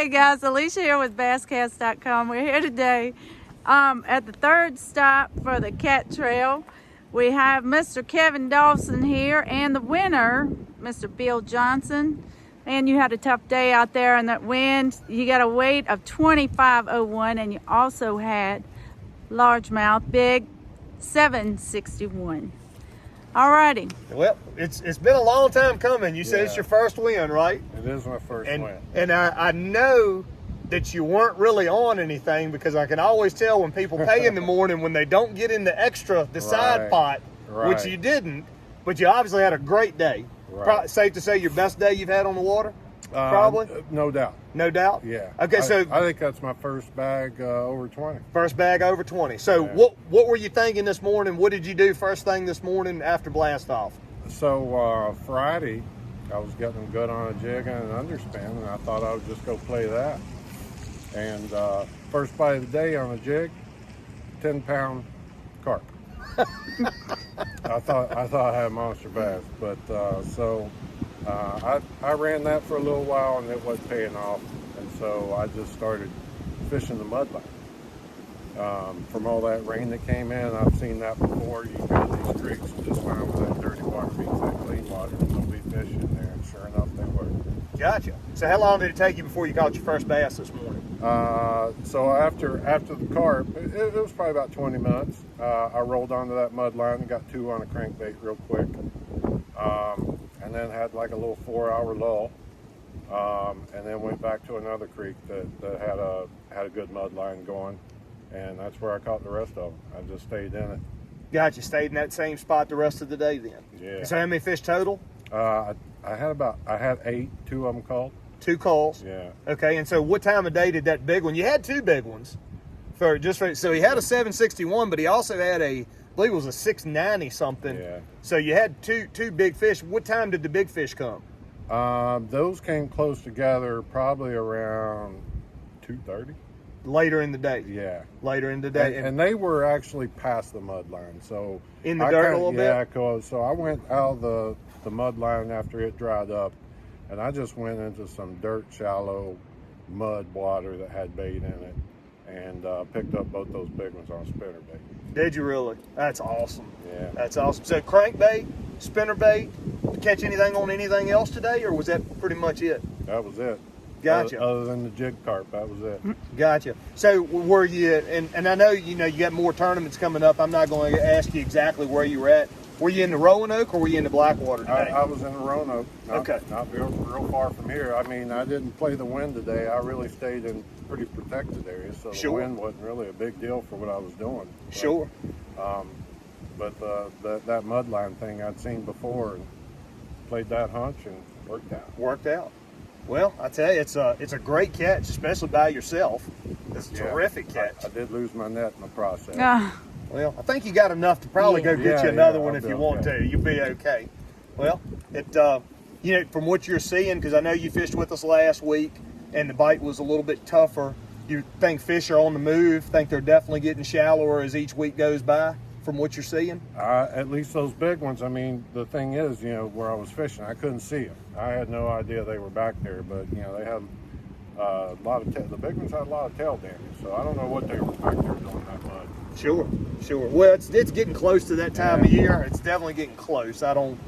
Hey guys, Alicia here with basscast.com. We're here today at the third stop for the CATT Trail. We have Mr. Kevin Dawson here and the winner, Mr. Bill Johnson. And you had a tough day out there in that wind. You got a weight of 2501 and you also had largemouth, big 761. Alrighty. Well, it's been a long time coming. You said it's your first win, right? It is my first win. And I know that you weren't really on anything because I can always tell when people pay in the morning when they don't get in the extra, the side pot, which you didn't, but you obviously had a great day. Right. Safe to say your best day you've had on the water? Probably? No doubt. No doubt? Yeah. Okay, so I think that's my first bag over 20. First bag over 20. So yeah. what were you thinking this morning? What did you do first thing this morning after blast off? So Friday, I was getting good on a jig and an underspin, and I thought I would just go play that. And first bite of the day on a jig, 10-pound carp. I thought I had a monster bass, but I ran that for a little while and it wasn't paying off, and so I just started fishing the mudline. From all that rain that came in, I've seen that before. You go to these creeks and just find where that dirty water meets that clean water, and there'll be fish in there, and sure enough, they were. Gotcha. So how long did it take you before you caught your first bass this morning? So after the carp, it was probably about 20 minutes. I rolled onto that mud line and got two on a crankbait real quick, and then had like a little 4-hour lull, and then went back to another creek that had a good mud line going, and that's where I caught the rest of them. I just stayed in it. Gotcha. Stayed in that same spot the rest of the day then. Yeah. So how many fish total? I had 8, 2 of them called. 2 calls. Yeah. Okay, and so what time of day did that big one? You had 2 big ones. So he had a 761, but he also had I believe it was a 690 something. Yeah. So you had two big fish. What time did the big fish come? Those came close together probably around 2:30. Later in the day. Yeah. Later in the day. And they were actually past the mud line. So in the dirt a little bit? Yeah, so I went out of the mud line after it dried up, and I just went into some dirt, shallow mud water that had bait in it, and picked up both those big ones on spinnerbait. Did you really? That's awesome. Yeah. That's awesome. So crankbait, spinnerbait, catch anything on anything else today, or was that pretty much it? That was it. Gotcha. Other than the jig carp, that was it. Gotcha. So were you, and I know you got more tournaments coming up. I'm not going to ask you exactly where you were at. Were you in the Roanoke or were you in the Blackwater today? I was in the Roanoke. Okay. Not real far from here. I mean, I didn't play the wind today. I really stayed in pretty protected areas, so the wind wasn't really a big deal for what I was doing. But, sure. But that mudline thing I'd seen before, and played that hunch and worked out. Worked out. Well, I tell you, it's a great catch, especially by yourself. It's a terrific catch. I did lose my net in the process. Well, I think you got enough to probably go get you another one if you want to. You'll be okay. Well, from what you're seeing, because I know you fished with us last week, and the bite was a little bit tougher. You think fish are on the move? Think they're definitely getting shallower as each week goes by? From what you're seeing? At least those big ones. I mean, the thing is, where I was fishing, I couldn't see them. I had no idea they were back there, but they had a lot of the big ones had a lot of tail damage. So I don't know what they were back there doing that mud. Sure. Well, it's getting close to that time of year. It's definitely getting close. I don't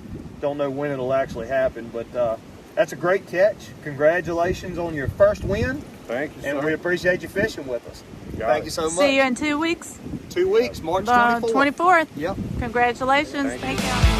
know when it'll actually happen, but that's a great catch. Congratulations on your first win. Thank you, sir. And we appreciate you fishing with us. Thank you so much. See you in 2 weeks. 2 weeks, March 24th. 24th. Yep. Congratulations. Thank you.